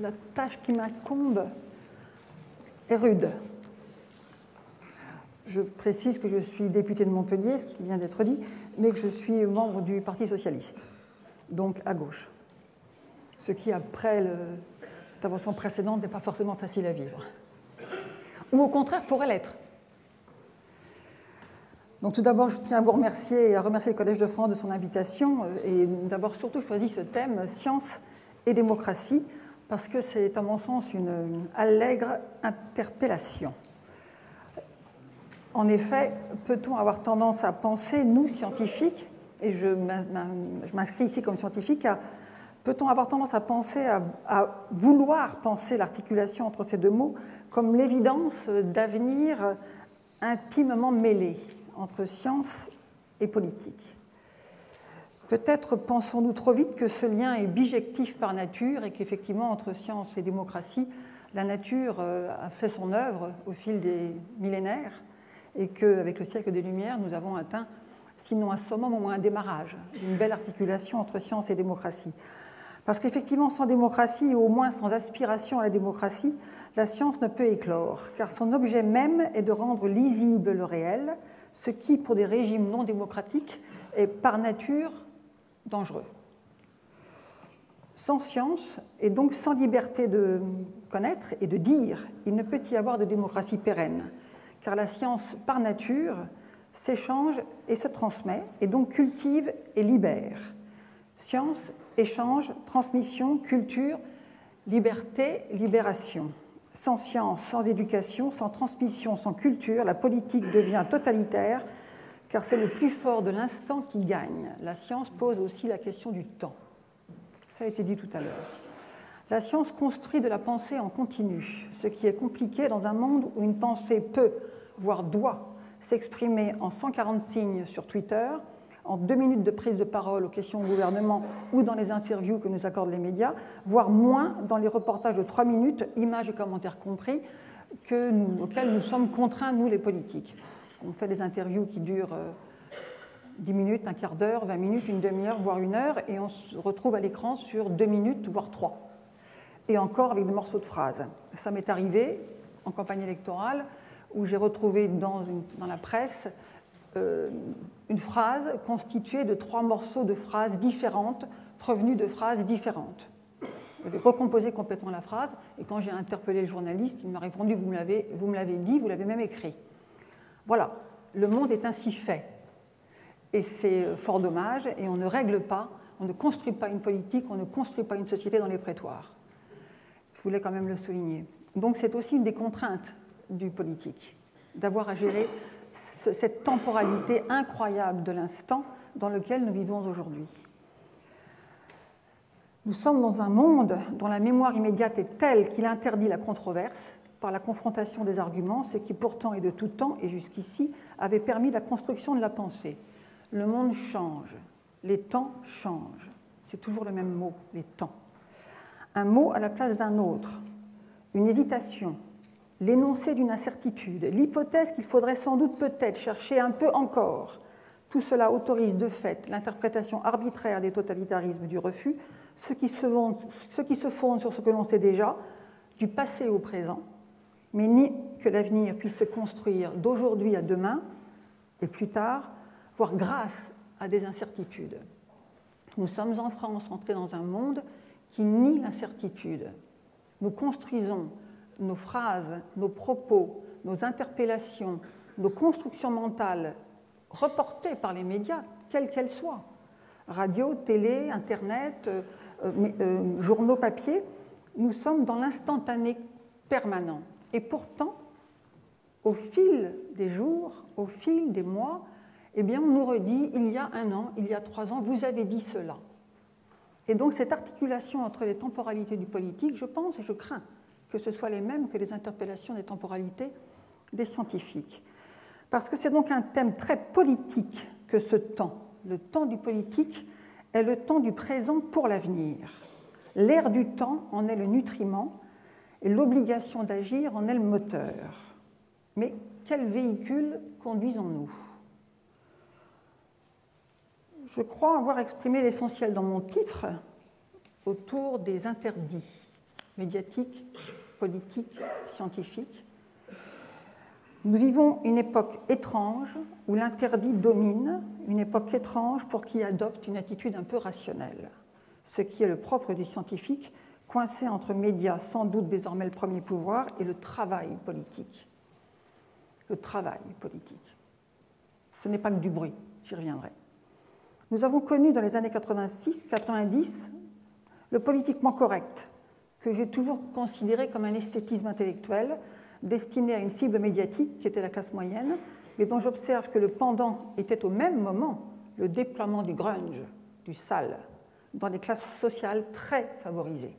la tâche qui m'incombe est rude. Je précise que je suis députée de Montpellier, ce qui vient d'être dit, mais que je suis membre du Parti socialiste, donc à gauche. Ce qui, après l'intervention précédente, n'est pas forcément facile à vivre. Ou au contraire, pourrait l'être. Donc tout d'abord, je tiens à vous remercier et à remercier le Collège de France de son invitation et d'avoir surtout choisi ce thème, science et démocratie, parce que c'est, à mon sens, une allègre interpellation. En effet, peut-on avoir tendance à penser, nous, scientifiques, et je m'inscris ici comme scientifique, peut-on avoir tendance à penser, à vouloir penser l'articulation entre ces deux mots comme l'évidence d'avenir intimement mêlés entre science et politique? Peut-être pensons-nous trop vite que ce lien est bijectif par nature et qu'effectivement, entre science et démocratie, la nature a fait son œuvre au fil des millénaires et qu'avec le siècle des Lumières, nous avons atteint, sinon un summum, au moins un démarrage, une belle articulation entre science et démocratie. Parce qu'effectivement, sans démocratie, ou au moins sans aspiration à la démocratie, la science ne peut éclore, car son objet même est de rendre lisible le réel, ce qui, pour des régimes non démocratiques, est par nature dangereux. Sans science, et donc sans liberté de connaître et de dire, il ne peut y avoir de démocratie pérenne, car la science, par nature, s'échange et se transmet, et donc cultive et libère. Science, échange, transmission, culture, liberté, libération. Sans science, sans éducation, sans transmission, sans culture, la politique devient totalitaire, car c'est le plus fort de l'instant qui gagne. La science pose aussi la question du temps. Ça a été dit tout à l'heure. La science construit de la pensée en continu, ce qui est compliqué dans un monde où une pensée peut, voire doit, s'exprimer en 140 signes sur Twitter, en 2 minutes de prise de parole aux questions au gouvernement ou dans les interviews que nous accordent les médias, voire moins dans les reportages de 3 minutes, images et commentaires compris, auxquels nous sommes contraints, nous les politiques. Parce qu'on fait des interviews qui durent 10 minutes, un quart d'heure, 20 minutes, une demi-heure, voire 1 heure, et on se retrouve à l'écran sur 2 minutes, voire 3. Et encore avec des morceaux de phrases. Ça m'est arrivé en campagne électorale, où j'ai retrouvé dans la presse une phrase constituée de 3 morceaux de phrases différentes, provenues de phrases différentes. J'avais recomposé complètement la phrase, et quand j'ai interpellé le journaliste, il m'a répondu « Vous me l'avez dit, vous l'avez même écrit ». Voilà, le monde est ainsi fait. Et c'est fort dommage, et on ne règle pas, on ne construit pas une politique, on ne construit pas une société dans les prétoires. Je voulais quand même le souligner. Donc c'est aussi une des contraintes du politique, d'avoir à gérer cette temporalité incroyable de l'instant dans lequel nous vivons aujourd'hui. Nous sommes dans un monde dont la mémoire immédiate est telle qu'il interdit la controverse par la confrontation des arguments, ce qui pourtant est de tout temps et jusqu'ici avait permis la construction de la pensée. Le monde change, les temps changent. C'est toujours le même mot, les temps. Un mot à la place d'un autre, une hésitation, l'énoncé d'une incertitude, l'hypothèse qu'il faudrait sans doute peut-être chercher un peu encore. Tout cela autorise de fait l'interprétation arbitraire des totalitarismes du refus, ce qui se fonde sur ce que l'on sait déjà, du passé au présent, mais ni que l'avenir puisse se construire d'aujourd'hui à demain, et plus tard, voire grâce à des incertitudes. Nous sommes en France entrés dans un monde qui nie l'incertitude. Nous construisons nos phrases, nos propos, nos interpellations, nos constructions mentales reportées par les médias, quelles qu'elles soient, radio, télé, internet, journaux papier, nous sommes dans l'instantané permanent. Et pourtant, au fil des jours, au fil des mois, eh bien, on nous redit, il y a 1 an, il y a 3 ans, vous avez dit cela. Et donc, cette articulation entre les temporalités du politique, je pense et je crains que ce soit les mêmes que les interpellations des temporalités des scientifiques. Parce que c'est donc un thème très politique que ce temps. Le temps du politique est le temps du présent pour l'avenir. L'ère du temps en est le nutriment et l'obligation d'agir en est le moteur. Mais quel véhicule conduisons-nous ? Je crois avoir exprimé l'essentiel dans mon titre autour des interdits. médiatique, politique, scientifique. Nous vivons une époque étrange où l'interdit domine, une époque étrange pour qui adopte une attitude un peu rationnelle, ce qui est le propre du scientifique, coincé entre médias, sans doute désormais le premier pouvoir, et le travail politique. Le travail politique. Ce n'est pas que du bruit, j'y reviendrai. Nous avons connu dans les années 86-90 le politiquement correct, que j'ai toujours considéré comme un esthétisme intellectuel destiné à une cible médiatique qui était la classe moyenne, mais dont j'observe que le pendant était au même moment le déploiement du grunge, du sale, dans des classes sociales très favorisées.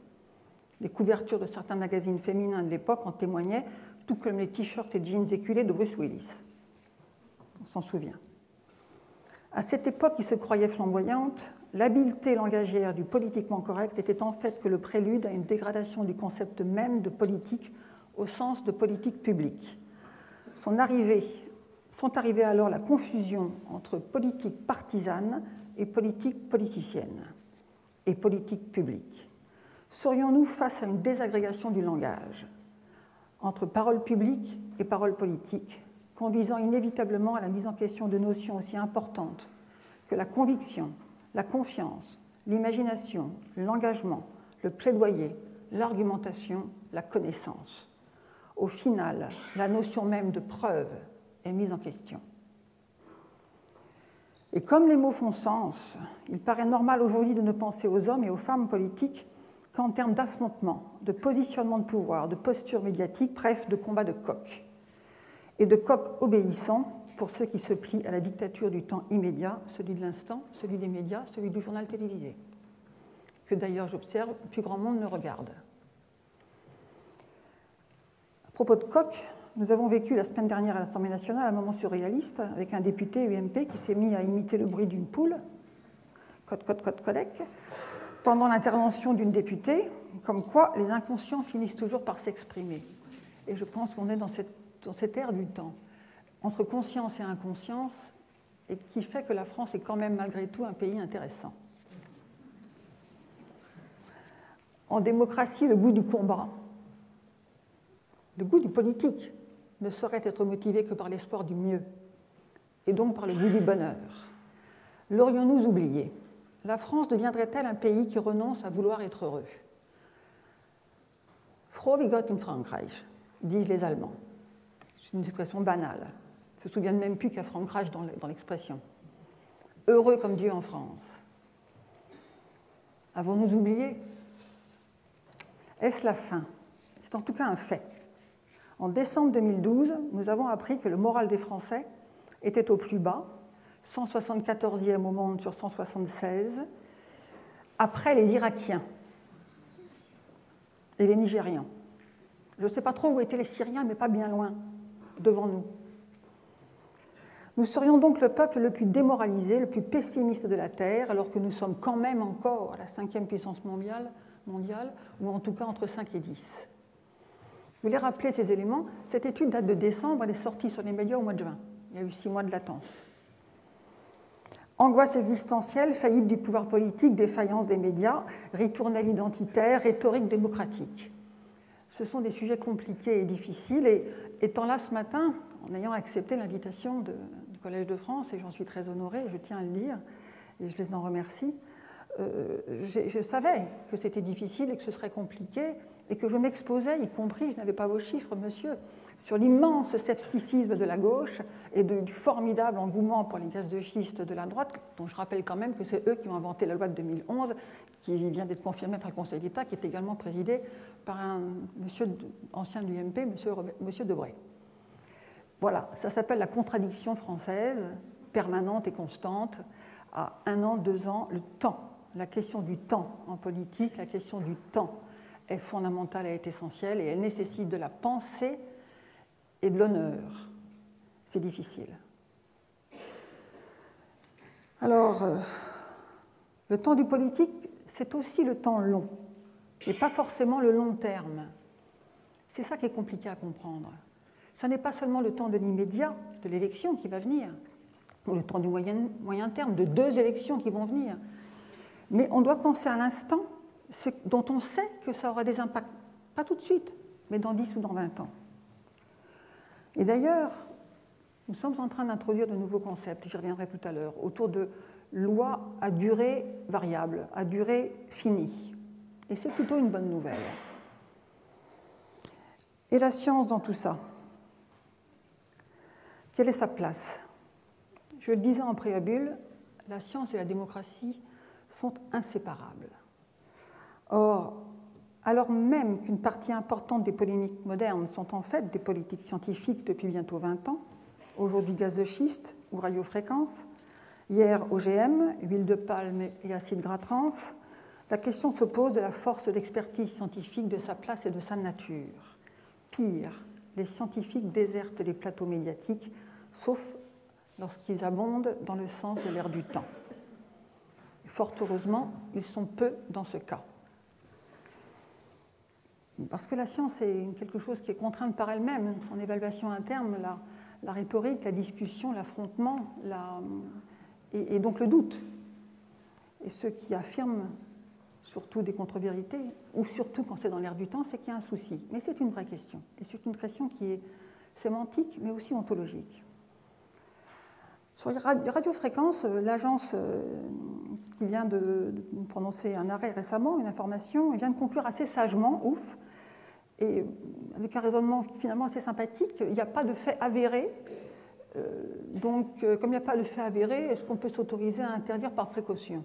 Les couvertures de certains magazines féminins de l'époque en témoignaient, tout comme les t-shirts et jeans éculés de Bruce Willis. On s'en souvient. À cette époque qui se croyait flamboyante, l'habileté langagière du politiquement correct était en fait que le prélude à une dégradation du concept même de politique au sens de politique publique. Sont arrivées alors la confusion entre politique partisane et politique politicienne et politique publique. Serions-nous face à une désagrégation du langage entre parole publique et parole politique, conduisant inévitablement à la mise en question de notions aussi importantes que la conviction, la confiance, l'imagination, l'engagement, le plaidoyer, l'argumentation, la connaissance. Au final, la notion même de preuve est mise en question. Et comme les mots font sens, il paraît normal aujourd'hui de ne penser aux hommes et aux femmes politiques qu'en termes d'affrontement, de positionnement de pouvoir, de posture médiatique, bref, de combat de coq. Et de coq obéissant pour ceux qui se plient à la dictature du temps immédiat, celui de l'instant, celui des médias, celui du journal télévisé, que d'ailleurs j'observe, le plus grand monde ne regarde. À propos de coq, nous avons vécu la semaine dernière à l'Assemblée nationale un moment surréaliste avec un député UMP qui s'est mis à imiter le bruit d'une poule, codec, pendant l'intervention d'une députée, comme quoi les inconscients finissent toujours par s'exprimer. Et je pense qu'on est dans cette ère du temps, entre conscience et inconscience, et qui fait que la France est quand même malgré tout un pays intéressant. En démocratie, le goût du combat, le goût du politique, ne saurait être motivé que par l'espoir du mieux, et donc par le goût du bonheur. L'aurions-nous oublié ? La France deviendrait-elle un pays qui renonce à vouloir être heureux ? Froh wie Gott in Frankreich, disent les Allemands. C'est une expression banale. Ils ne se souviennent même plus qu'il y a Frankreich dans l'expression. Heureux comme Dieu en France. Avons-nous oublié ? Est-ce la fin ? C'est en tout cas un fait. En décembre 2012, nous avons appris que le moral des Français était au plus bas, 174e au monde sur 176, après les Irakiens et les Nigérians. Je ne sais pas trop où étaient les Syriens, mais pas bien loin, devant nous. Nous serions donc le peuple le plus démoralisé, le plus pessimiste de la Terre, alors que nous sommes quand même encore la 5e puissance mondiale, ou en tout cas entre 5 et 10. Je voulais rappeler ces éléments. Cette étude date de décembre, elle est sortie sur les médias au mois de juin. Il y a eu 6 mois de latence. Angoisse existentielle, faillite du pouvoir politique, défaillance des médias, ritournelle identitaire, rhétorique démocratique. Ce sont des sujets compliqués et difficiles. Et étant là ce matin, en ayant accepté l'invitation du Collège de France, et j'en suis très honorée, je tiens à le dire, et je les en remercie, je savais que c'était difficile et que ce serait compliqué, et que je m'exposais, y compris, je n'avais pas vos chiffres, monsieur, sur l'immense scepticisme de la gauche et du formidable engouement pour les gaz de schiste de la droite, dont je rappelle quand même que c'est eux qui ont inventé la loi de 2011, qui vient d'être confirmée par le Conseil d'État, qui est également présidé par un monsieur ancien de l'UMP, monsieur Debré. Voilà, ça s'appelle la contradiction française, permanente et constante, à 1 an, 2 ans, le temps. La question du temps en politique, la question du temps est fondamentale et est essentielle, et elle nécessite de la pensée et de l'honneur. C'est difficile. Alors, le temps du politique, c'est aussi le temps long, et pas forcément le long terme. C'est ça qui est compliqué à comprendre. Ce n'est pas seulement le temps de l'immédiat, de l'élection qui va venir, ou le temps du moyen terme, de 2 élections qui vont venir. Mais on doit penser à l'instant, dont on sait que ça aura des impacts Pas tout de suite, mais dans 10 ou dans 20 ans. Et d'ailleurs, nous sommes en train d'introduire de nouveaux concepts, j'y reviendrai tout à l'heure, autour de lois à durée variable, à durée finie. Et c'est plutôt une bonne nouvelle. Et la science dans tout ça? Quelle est sa place? Je le disais en préambule, la science et la démocratie sont inséparables. Or, alors même qu'une partie importante des polémiques modernes sont en fait des politiques scientifiques depuis bientôt 20 ans, aujourd'hui gaz de schiste ou radiofréquence, hier OGM, huile de palme et acide gras trans, la question se pose de la force de l'expertise scientifique, de sa place et de sa nature. Pire, les scientifiques désertent les plateaux médiatiques, sauf lorsqu'ils abondent dans le sens de l'air du temps. Fort heureusement, ils sont peu dans ce cas. Parce que la science est quelque chose qui est contrainte par elle-même, son évaluation interne, la rhétorique, la discussion, l'affrontement, et donc le doute. Et ceux qui affirment surtout des contre-vérités, ou surtout quand c'est dans l'air du temps, c'est qu'il y a un souci. Mais c'est une vraie question. Et c'est une question qui est sémantique, mais aussi ontologique. Sur les radiofréquences, l'agence qui vient de prononcer un arrêt récemment, une information, vient de conclure assez sagement, ouf, et avec un raisonnement finalement assez sympathique, il n'y a pas de fait avéré. Donc, comme il n'y a pas de fait avéré, est-ce qu'on peut s'autoriser à interdire par précaution?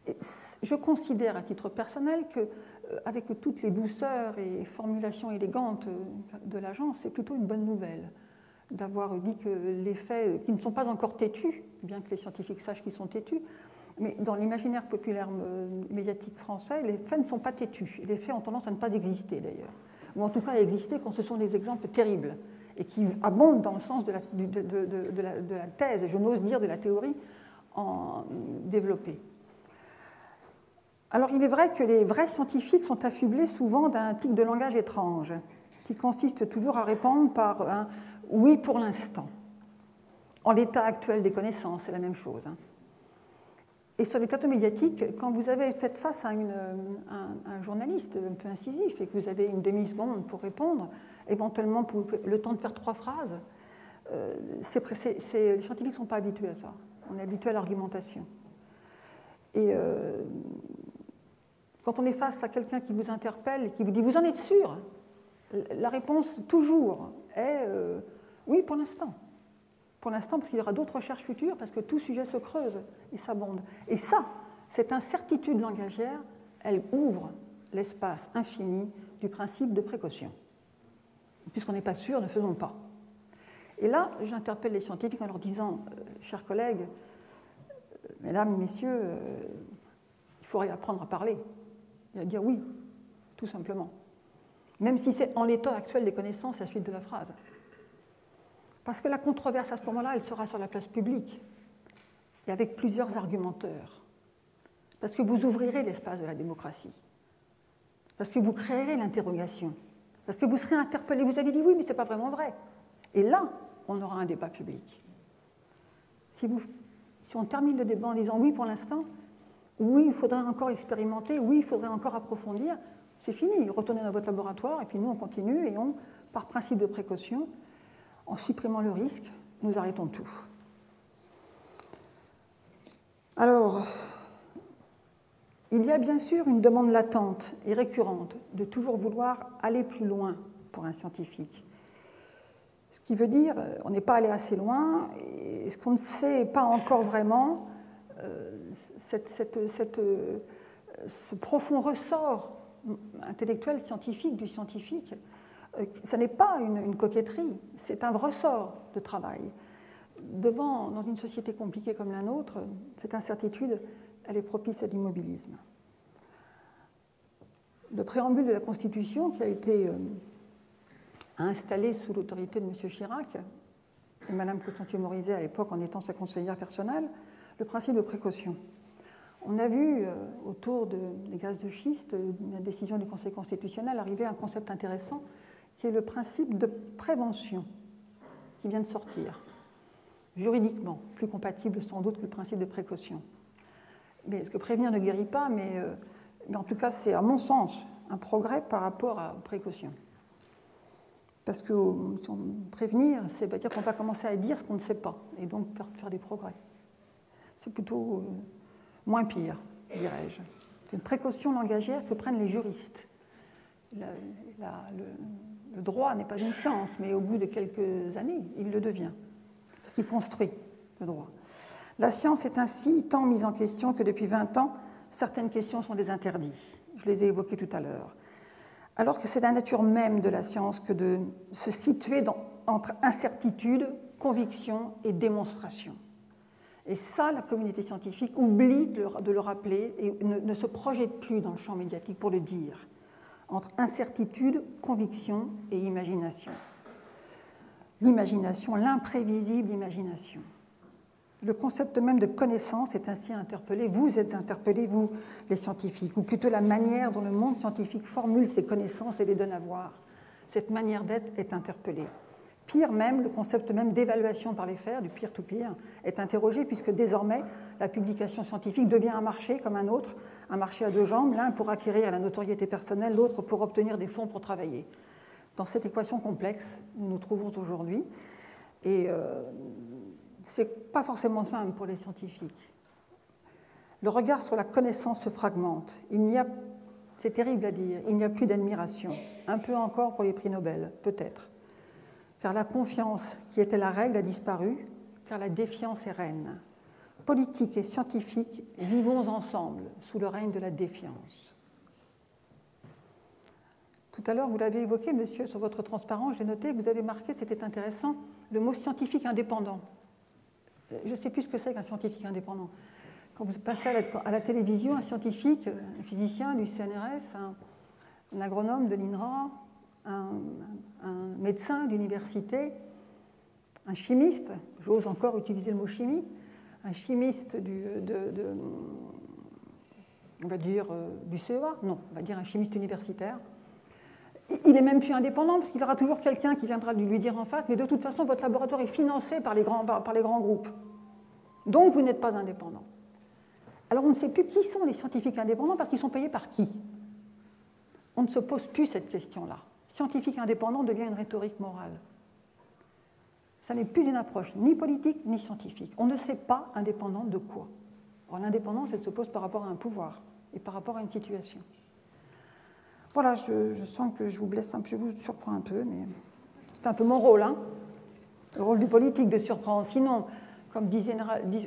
Et je considère à titre personnel qu'avec toutes les douceurs et formulations élégantes de l'agence, c'est plutôt une bonne nouvelle d'avoir dit que les faits, qui ne sont pas encore têtus, bien que les scientifiques sachent qu'ils sont têtus, mais dans l'imaginaire populaire médiatique français, les faits ne sont pas têtus. Et les faits ont tendance à ne pas exister d'ailleurs. Ou en tout cas à exister quand ce sont des exemples terribles et qui abondent dans le sens de la thèse, et je n'ose dire de la théorie développée. Alors il est vrai que les vrais scientifiques sont affublés souvent d'un tic de langage étrange, qui consiste toujours à répondre par un « oui pour l'instant ». En l'état actuel des connaissances, c'est la même chose. Et sur les plateaux médiatiques, quand vous avez fait face à un journaliste un peu incisif et que vous avez une demi-seconde pour répondre, éventuellement pour le temps de faire 3 phrases, les scientifiques ne sont pas habitués à ça. On est habitué à l'argumentation. Et quand on est face à quelqu'un qui vous interpelle et qui vous dit « vous en êtes sûr ?» la réponse toujours est oui pour l'instant. Pour l'instant, parce qu'il y aura d'autres recherches futures, parce que tout sujet se creuse et s'abonde. Et ça, cette incertitude langagière, elle ouvre l'espace infini du principe de précaution. Puisqu'on n'est pas sûr, ne faisons pas. Et là, j'interpelle les scientifiques en leur disant, chers collègues, mesdames, messieurs, il faut réapprendre à parler et à dire oui, tout simplement. Même si c'est en l'état actuel des connaissances la suite de la phrase. Parce que la controverse, à ce moment-là, elle sera sur la place publique, et avec plusieurs argumenteurs. Parce que vous ouvrirez l'espace de la démocratie. Parce que vous créerez l'interrogation. Parce que vous serez interpellé. Vous avez dit oui, mais ce n'est pas vraiment vrai. Et là, on aura un débat public. Si on termine le débat en disant oui pour l'instant, oui, il faudrait encore expérimenter, oui, il faudrait encore approfondir, c'est fini. Retournez dans votre laboratoire, et puis nous, on continue, et par principe de précaution, en supprimant le risque, nous arrêtons tout. Alors, il y a bien sûr une demande latente et récurrente de toujours vouloir aller plus loin pour un scientifique. Ce qui veut dire, on n'est pas allé assez loin, et ce qu'on ne sait pas encore vraiment, ce profond ressort intellectuel, scientifique, du scientifique, ce n'est pas une coquetterie, c'est un ressort de travail. Dans une société compliquée comme la nôtre, cette incertitude, elle est propice à l'immobilisme. Le préambule de la Constitution, qui a été installé sous l'autorité de M. Chirac, et Mme Constantier-Morizet à l'époque en étant sa conseillère personnelle, le principe de précaution. On a vu autour des gaz de schiste, la décision du Conseil constitutionnel, arriver à un concept intéressant qui est le principe de prévention qui vient de sortir, juridiquement, plus compatible sans doute que le principe de précaution. Mais, parce que prévenir ne guérit pas, mais en tout cas, c'est à mon sens un progrès par rapport à précaution. Parce que prévenir, c'est dire qu'on va commencer à dire ce qu'on ne sait pas, et donc faire des progrès. C'est plutôt moins pire, dirais-je. C'est une précaution langagière que prennent les juristes. Le droit n'est pas une science, mais au bout de quelques années, il le devient, parce qu'il construit le droit. La science est ainsi tant mise en question que depuis 20 ans, certaines questions sont des interdits. Je les ai évoquées tout à l'heure. Alors que c'est la nature même de la science que de se situer entre incertitude, conviction et démonstration. Et ça, la communauté scientifique oublie de le rappeler et ne se projette plus dans le champ médiatique pour le dire. Entre incertitude, conviction et imagination. L'imagination, l'imprévisible imagination. Le concept même de connaissance est ainsi interpellé. Vous êtes interpellés, vous, les scientifiques, ou plutôt la manière dont le monde scientifique formule ses connaissances et les donne à voir. Cette manière d'être est interpellée. Pire même, le concept même d'évaluation par les fairs, du peer-to-peer, est interrogé puisque désormais, la publication scientifique devient un marché comme un autre, un marché à deux jambes, l'un pour acquérir la notoriété personnelle, l'autre pour obtenir des fonds pour travailler. Dans cette équation complexe, nous nous trouvons aujourd'hui, et ce n'est pas forcément simple pour les scientifiques. Le regard sur la connaissance se fragmente. C'est terrible à dire, il n'y a plus d'admiration. Un peu encore pour les prix Nobel, peut-être. Car la confiance, qui était la règle, a disparu, car la défiance est reine. Politiques et scientifiques, vivons ensemble sous le règne de la défiance. Tout à l'heure, vous l'avez évoqué, monsieur, sur votre transparence, j'ai noté que vous avez marqué, c'était intéressant, le mot scientifique indépendant. Je ne sais plus ce que c'est qu'un scientifique indépendant. Quand vous passez à la télévision, un scientifique, un physicien du CNRS, un agronome de l'INRA, un médecin d'université, un chimiste, j'ose encore utiliser le mot chimie, un chimiste on va dire du CEA, non, on va dire un chimiste universitaire. Il n'est même plus indépendant parce qu'il y aura toujours quelqu'un qui viendra lui dire en face, mais de toute façon, votre laboratoire est financé par les grands groupes. Donc, vous n'êtes pas indépendant. Alors, on ne sait plus qui sont les scientifiques indépendants parce qu'ils sont payés par qui. On ne se pose plus cette question-là. Scientifique indépendant devient une rhétorique morale. Ça n'est plus une approche ni politique ni scientifique. On ne sait pas indépendant de quoi. Or, l'indépendance, elle se pose par rapport à un pouvoir et par rapport à une situation. Voilà, je sens que je vous blesse un peu, je vous surprends un peu, mais c'est un peu mon rôle, hein. Le rôle du politique de surprendre. Sinon, comme disait,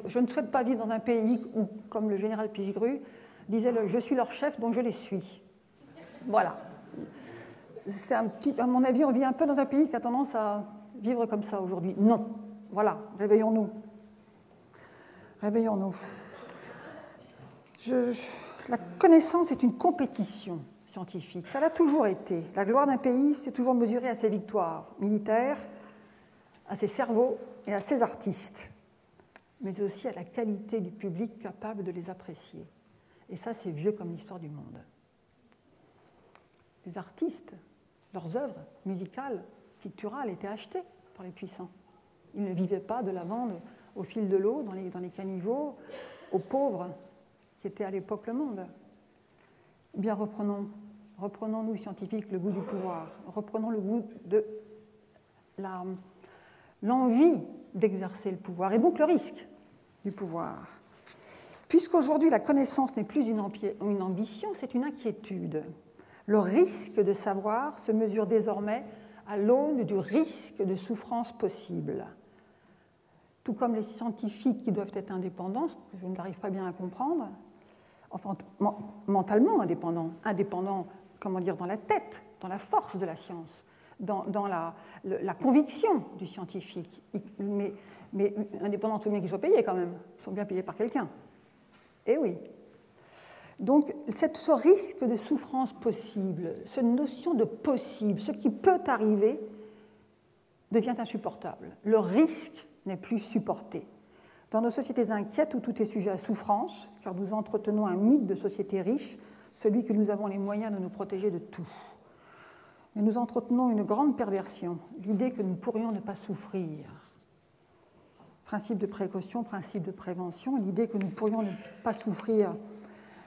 je ne souhaite pas vivre dans un pays où, comme le général Pichegru disait, je suis leur chef, donc je les suis. Voilà. C'est à mon avis, on vit un peu dans un pays qui a tendance à vivre comme ça aujourd'hui. Non. Voilà, réveillons-nous. Réveillons-nous. La connaissance est une compétition scientifique. Ça l'a toujours été. La gloire d'un pays, c'est toujours mesurée à ses victoires militaires, à ses cerveaux et à ses artistes, mais aussi à la qualité du public capable de les apprécier. Et ça, c'est vieux comme l'histoire du monde. Les artistes, leurs œuvres musicales, picturales étaient achetées par les puissants. Ils ne vivaient pas de la vente au fil de l'eau, dans les caniveaux, aux pauvres qui étaient à l'époque le monde. Eh bien, reprenons, nous, scientifiques, le goût du pouvoir. Reprenons le goût de l'envie d'exercer le pouvoir, et donc le risque du pouvoir. Puisqu'aujourd'hui, la connaissance n'est plus une ambition, c'est une inquiétude. Le risque de savoir se mesure désormais à l'aune du risque de souffrance possible. Tout comme les scientifiques qui doivent être indépendants, ce que je n'arrive pas bien à comprendre, enfin, mentalement indépendants, comment dire, dans la tête, dans la force de la science, dans la conviction du scientifique. Mais indépendants, il faut bien qu'ils soient payés quand même. Ils sont bien payés par quelqu'un. Eh oui. Donc, ce risque de souffrance possible, cette notion de possible, ce qui peut arriver, devient insupportable. Le risque n'est plus supporté. Dans nos sociétés inquiètes où tout est sujet à souffrance, car nous entretenons un mythe de société riche, celui que nous avons les moyens de nous protéger de tout. Mais nous entretenons une grande perversion, l'idée que nous pourrions ne pas souffrir. Principe de précaution, principe de prévention, l'idée que nous pourrions ne pas souffrir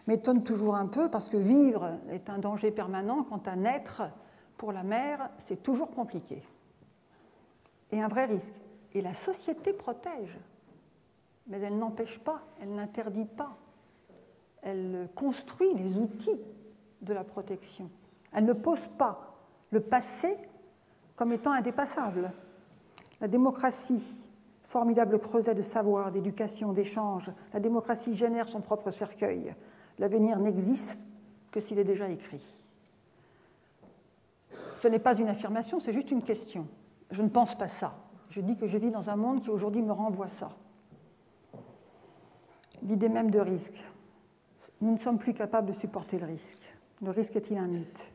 m'étonne toujours un peu parce que vivre est un danger permanent, quant à naître, pour la mère, c'est toujours compliqué. Et un vrai risque. Et la société protège, mais elle n'empêche pas, elle n'interdit pas. Elle construit les outils de la protection. Elle ne pose pas le passé comme étant indépassable. La démocratie, formidable creuset de savoir, d'éducation, d'échange, la démocratie génère son propre cercueil. L'avenir n'existe que s'il est déjà écrit. Ce n'est pas une affirmation, c'est juste une question. Je ne pense pas ça. Je dis que je vis dans un monde qui aujourd'hui me renvoie ça. L'idée même de risque. Nous ne sommes plus capables de supporter le risque. Le risque est-il un mythe?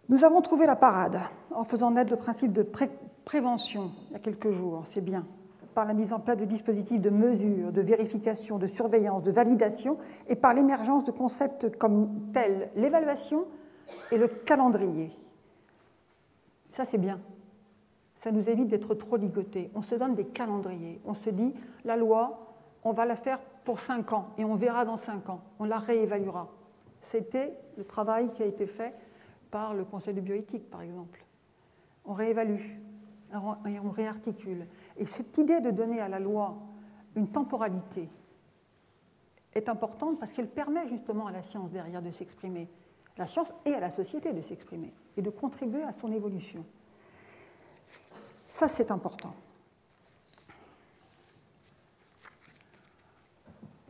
Nous avons trouvé la parade en faisant naître le principe de prévention il y a quelques jours, c'est bien, par la mise en place de dispositifs de mesure, de vérification, de surveillance, de validation et par l'émergence de concepts comme tels l'évaluation et le calendrier. Ça, c'est bien. Ça nous évite d'être trop ligotés. On se donne des calendriers. On se dit, la loi, on va la faire pour 5 ans et on verra dans 5 ans. On la réévaluera. C'était le travail qui a été fait par le Conseil de bioéthique, par exemple. On réévalue et on réarticule. Et cette idée de donner à la loi une temporalité est importante parce qu'elle permet justement à la science derrière de s'exprimer, la science et à la société de s'exprimer et de contribuer à son évolution. Ça, c'est important.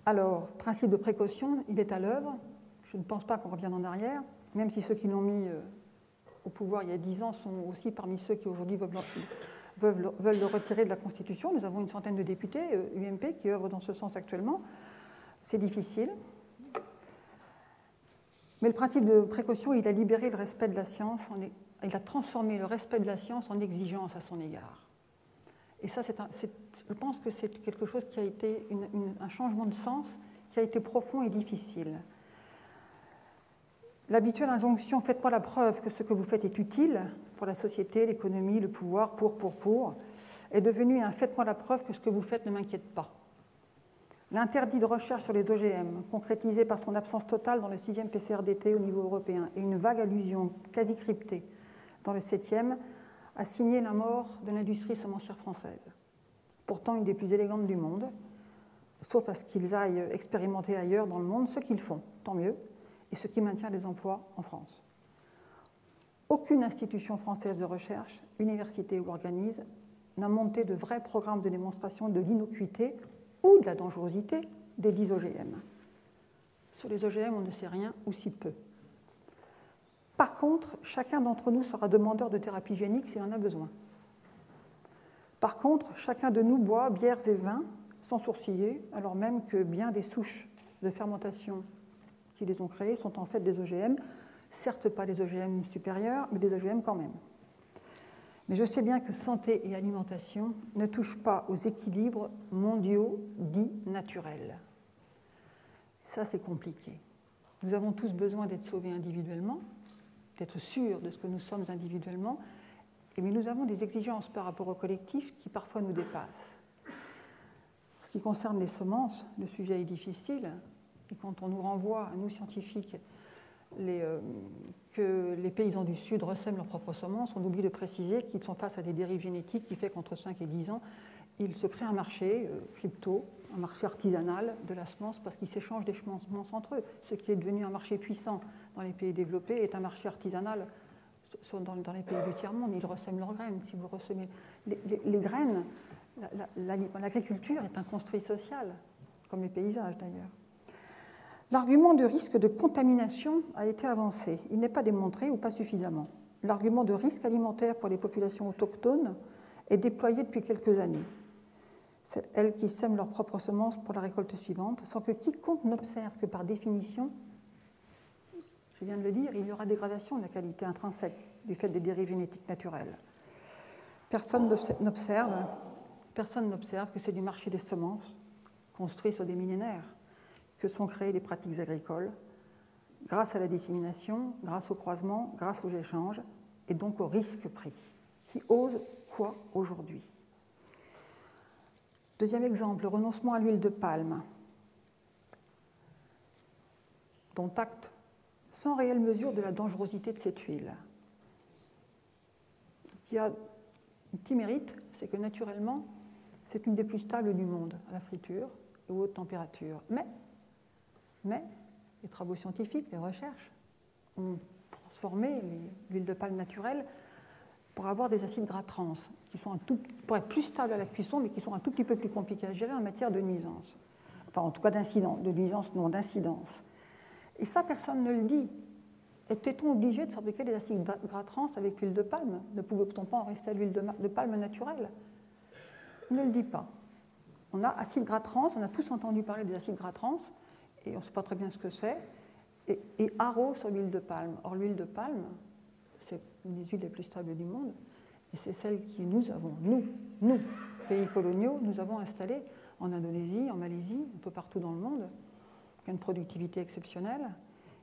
Alors, principe de précaution, il est à l'œuvre. Je ne pense pas qu'on revienne en arrière, même si ceux qui l'ont mis au pouvoir il y a 10 ans sont aussi parmi ceux qui aujourd'hui veulent le retirer de la Constitution. Nous avons une centaine de députés UMP qui œuvrent dans ce sens actuellement. C'est difficile. Mais le principe de précaution, il a libéré le respect de la science, il a transformé le respect de la science en exigence à son égard. Et ça, je pense que c'est quelque chose qui a été un changement de sens qui a été profond et difficile. L'habituelle injonction « faites-moi la preuve que ce que vous faites est utile pour la société, l'économie, le pouvoir, pour » est devenue un « faites-moi la preuve que ce que vous faites ne m'inquiète pas ». L'interdit de recherche sur les OGM, concrétisé par son absence totale dans le 6e PCRDT au niveau européen et une vague allusion quasi cryptée dans le 7e, a signé la mort de l'industrie semencière française, pourtant une des plus élégantes du monde, sauf à ce qu'ils aillent expérimenter ailleurs dans le monde, ce qu'ils font, tant mieux, et ce qui maintient les emplois en France. Aucune institution française de recherche, université ou organisme, n'a monté de vrais programmes de démonstration de l'innocuité ou de la dangerosité des 10 OGM. Sur les OGM, on ne sait rien ou si peu. Par contre, chacun d'entre nous sera demandeur de thérapie génique s'il en a besoin. Par contre, chacun de nous boit bières et vins sans sourciller, alors même que bien des souches de fermentation qui les ont créées sont en fait des OGM, certes pas les OGM supérieurs, mais des OGM quand même. Mais je sais bien que santé et alimentation ne touchent pas aux équilibres mondiaux dits naturels. Ça, c'est compliqué. Nous avons tous besoin d'être sauvés individuellement, d'être sûrs de ce que nous sommes individuellement, mais nous avons des exigences par rapport au collectif qui parfois nous dépassent. En ce qui concerne les semences, le sujet est difficile, et quand on nous renvoie, à nous scientifiques, que les paysans du Sud ressèment leurs propres semences, on oublie de préciser qu'ils sont face à des dérives génétiques qui fait qu'entre 5 et 10 ans, ils se créent un marché crypto, un marché artisanal de la semence parce qu'ils s'échangent des semences entre eux. Ce qui est devenu un marché puissant dans les pays développés est un marché artisanal dans les pays du tiers-monde. Ils ressèment leurs graines. Si vous ressemez les graines, l'agriculture est un construit social, comme les paysages d'ailleurs. L'argument de risque de contamination a été avancé. Il n'est pas démontré ou pas suffisamment. L'argument de risque alimentaire pour les populations autochtones est déployé depuis quelques années. C'est elles qui sèment leurs propres semences pour la récolte suivante, sans que quiconque n'observe que par définition, je viens de le dire, il y aura dégradation de la qualité intrinsèque du fait des dérives génétiques naturelles. Personne n'observe que c'est du marché des semences construit sur des millénaires que sont créées les pratiques agricoles grâce à la dissémination, grâce au croisement, grâce aux échanges et donc au risque pris. Qui ose quoi aujourd'hui? Deuxième exemple, le renoncement à l'huile de palme. dont acte sans réelle mesure de la dangerosité de cette huile, qui a un petit mérite, c'est que naturellement, c'est une des plus stables du monde à la friture et aux hautes températures. Mais les travaux scientifiques, les recherches, ont transformé l'huile de palme naturelle pour avoir des acides gras trans, qui sont pour être plus stables à la cuisson, mais qui sont un tout petit peu plus compliqués à gérer en matière de nuisance. Enfin, en tout cas d'incidence, de nuisance, non d'incidence. Et ça, personne ne le dit. Était-on obligé de fabriquer des acides gras trans avec l'huile de palme? Ne pouvait-on pas en rester à l'huile de palme naturelle? On ne le dit pas. On a acides gras trans, on a tous entendu parler des acides gras trans, et on ne sait pas très bien ce que c'est, et haro sur l'huile de palme. Or, l'huile de palme, c'est une des huiles les plus stables du monde, et c'est celle qui nous, pays coloniaux, nous avons installée en Indonésie, en Malaisie, un peu partout dans le monde, qui a une productivité exceptionnelle,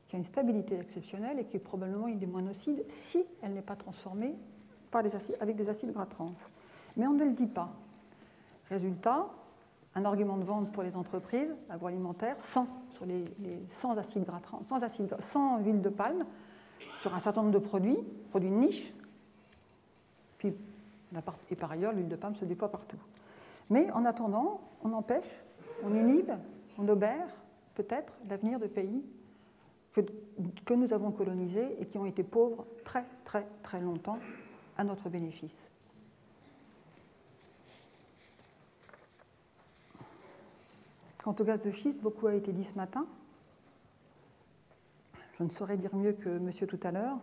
qui a une stabilité exceptionnelle et qui est probablement une des moins nocives si elle n'est pas transformée avec des acides gras trans. Mais on ne le dit pas. Résultat, un argument de vente pour les entreprises agroalimentaires sans acides gras trans, sans huile de palme, sur un certain nombre de produits de niche. Puis, et par ailleurs, l'huile de palme se déploie partout. Mais en attendant, on empêche, on inhibe, on obère peut-être l'avenir de pays que nous avons colonisés et qui ont été pauvres très, très, très longtemps à notre bénéfice. Quant au gaz de schiste, beaucoup a été dit ce matin. Je ne saurais dire mieux que monsieur tout à l'heure.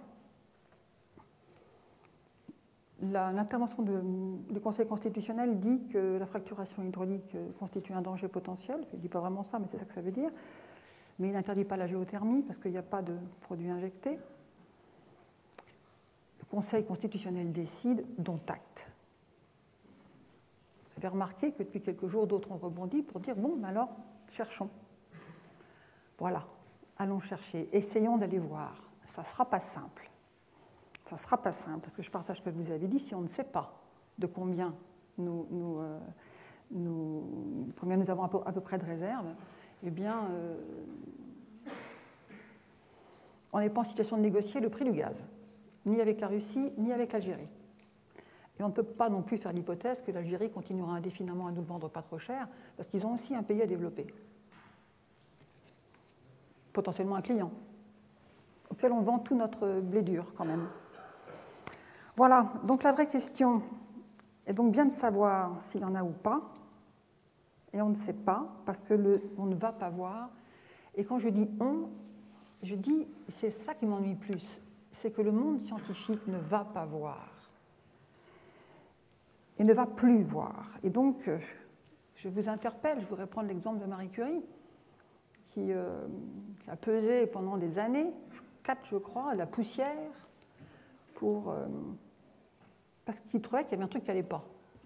L'intervention du Conseil constitutionnel dit que la fracturation hydraulique constitue un danger potentiel. Il ne dit pas vraiment ça, mais c'est ça que ça veut dire. Mais il n'interdit pas la géothermie parce qu'il n'y a pas de produits injectés. Le Conseil constitutionnel décide, dont acte. Vous avez remarqué que depuis quelques jours, d'autres ont rebondi pour dire « bon, alors, cherchons ». Voilà, allons chercher, essayons d'aller voir. Ça ne sera pas simple. Ça ne sera pas simple, parce que je partage ce que vous avez dit, si on ne sait pas de combien nous avons à peu près de réserves, eh bien, on n'est pas en situation de négocier le prix du gaz, ni avec la Russie, ni avec l'Algérie. Et on ne peut pas non plus faire l'hypothèse que l'Algérie continuera indéfiniment à nous le vendre pas trop cher, parce qu'ils ont aussi un pays à développer. Potentiellement un client, auquel on vend tout notre blé dur quand même. Voilà, donc la vraie question est donc bien de savoir s'il y en a ou pas, et on ne sait pas, parce qu'on ne va pas voir. Et quand je dis on, je dis, c'est ça qui m'ennuie plus, c'est que le monde scientifique ne va pas voir. Et ne va plus voir. Et donc, je vous interpelle, je voudrais prendre l'exemple de Marie Curie, qui a pesé pendant des années, 4 je crois, la poussière, parce qu'il trouvait qu'il y avait un truc qui n'allait pas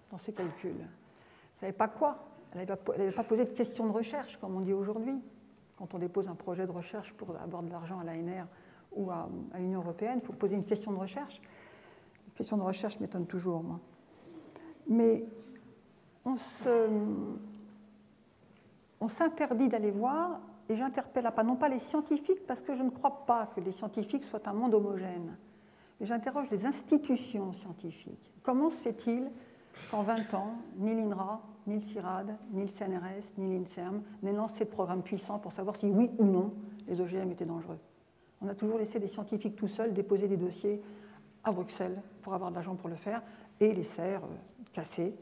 dans ses calculs. Elle ne savait pas quoi. Elle n'avait pas posé de questions de recherche, comme on dit aujourd'hui. Quand on dépose un projet de recherche pour avoir de l'argent à l'ANR ou à l'Union européenne, il faut poser une question de recherche. La question de recherche m'étonne toujours, moi. Mais on s'interdit d'aller voir, et j'interpelle non pas les scientifiques, parce que je ne crois pas que les scientifiques soient un monde homogène, mais j'interroge les institutions scientifiques. Comment se fait-il qu'en 20 ans, ni l'INRA, ni le CIRAD, ni le CNRS, ni l'INSERM n'aient lancé de programmes puissants pour savoir si oui ou non les OGM étaient dangereux? On a toujours laissé des scientifiques tout seuls déposer des dossiers à Bruxelles pour avoir de l'argent pour le faire, et les serres cassées,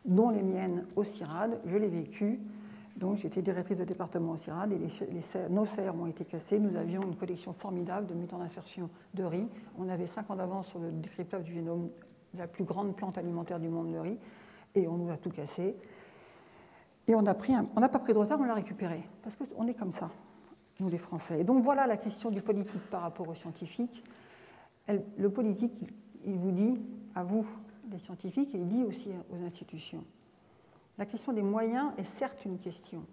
dont les miennes au CIRAD, je l'ai vécu. Donc j'étais directrice de département au CIRAD et nos serres ont été cassées. Nous avions une collection formidable de mutants d'insertion de riz. On avait 5 ans d'avance sur le décryptage du génome de la plus grande plante alimentaire du monde, le riz, et on nous a tout cassé. Et on n'a pas pris de retard, on l'a récupéré, parce qu'on est comme ça, nous les Français. Et donc voilà la question du politique par rapport aux scientifiques. Le politique, il vous dit, à vous, les scientifiques, et il dit aussi aux institutions. La question des moyens est certes une question,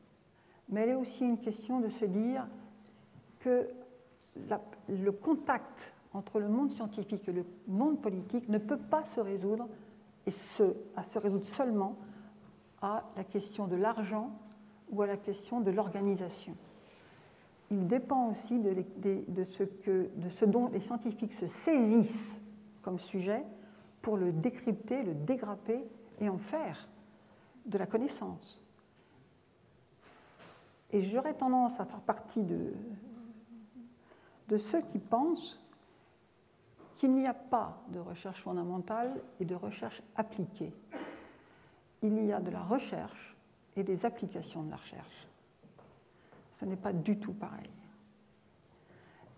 mais elle est aussi une question de se dire que le contact entre le monde scientifique et le monde politique ne peut pas se résoudre, à se résoudre seulement à la question de l'argent ou à la question de l'organisation. il dépend aussi de ce dont les scientifiques se saisissent comme sujet pour le décrypter, le dégrapper et en faire de la connaissance. Et j'aurais tendance à faire partie de ceux qui pensent qu'il n'y a pas de recherche fondamentale et de recherche appliquée. Il y a de la recherche et des applications de la recherche. Ce n'est pas du tout pareil.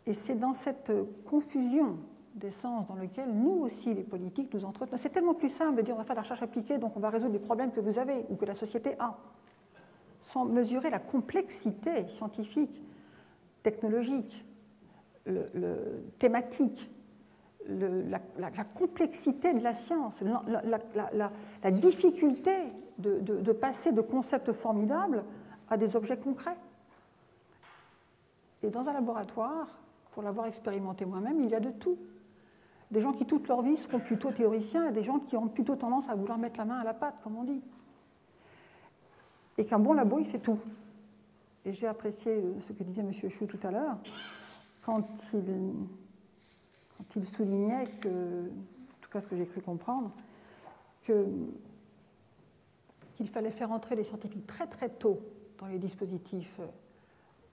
Et c'est dans cette confusion des sens dans lequel nous aussi, les politiques, nous entretenons. C'est tellement plus simple de dire on va faire de la recherche appliquée, donc on va résoudre les problèmes que vous avez ou que la société a, sans mesurer la complexité scientifique, technologique, thématique, la complexité de la science, la difficulté de passer de concepts formidables à des objets concrets. Et dans un laboratoire, pour l'avoir expérimenté moi-même, il y a de tout. Des gens qui toute leur vie seront plutôt théoriciens et des gens qui ont plutôt tendance à vouloir mettre la main à la pâte, comme on dit. Et qu'un bon labo, il fait tout. Et j'ai apprécié ce que disait M. Chou tout à l'heure, quand il soulignait que, en tout cas ce que j'ai cru comprendre, qu'il fallait faire entrer les scientifiques très très tôt dans les dispositifs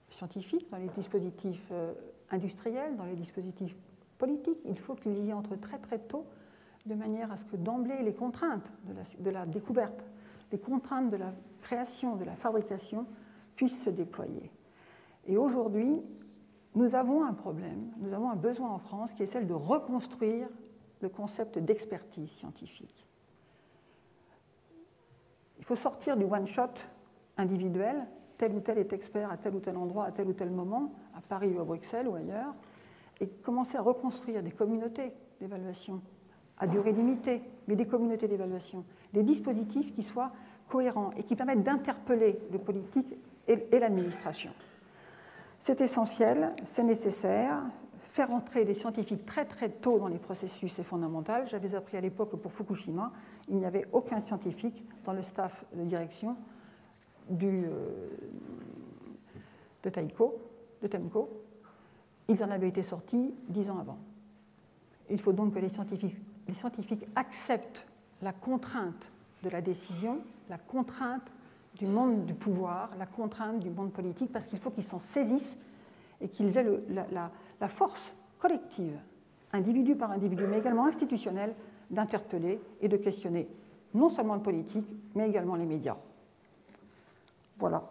scientifiques, dans les dispositifs industriels, dans les dispositifs politiques. Il faut qu'ils y entrent très très tôt, de manière à ce que d'emblée les contraintes de la découverte, les contraintes de la création, de la fabrication puissent se déployer. Et aujourd'hui, nous avons un problème, nous avons un besoin en France qui est celle de reconstruire le concept d'expertise scientifique. Il faut sortir du one-shot individuel, tel ou tel est expert à tel ou tel endroit, à tel ou tel moment, à Paris ou à Bruxelles ou ailleurs, et commencer à reconstruire des communautés d'évaluation à durée limitée, mais des communautés d'évaluation, des dispositifs qui soient cohérents et qui permettent d'interpeller le politique et l'administration. C'est essentiel, c'est nécessaire. Faire entrer les scientifiques très très tôt dans les processus est fondamental. J'avais appris à l'époque que pour Fukushima, il n'y avait aucun scientifique dans le staff de direction de TEMCO. Ils en avaient été sortis 10 ans avant. Il faut donc que les scientifiques acceptent la contrainte de la décision, la contrainte du monde du pouvoir, la contrainte du monde politique, parce qu'il faut qu'ils s'en saisissent et qu'ils aient la force collective, individu par individu, mais également institutionnelle, d'interpeller et de questionner non seulement le politique, mais également les médias. Voilà.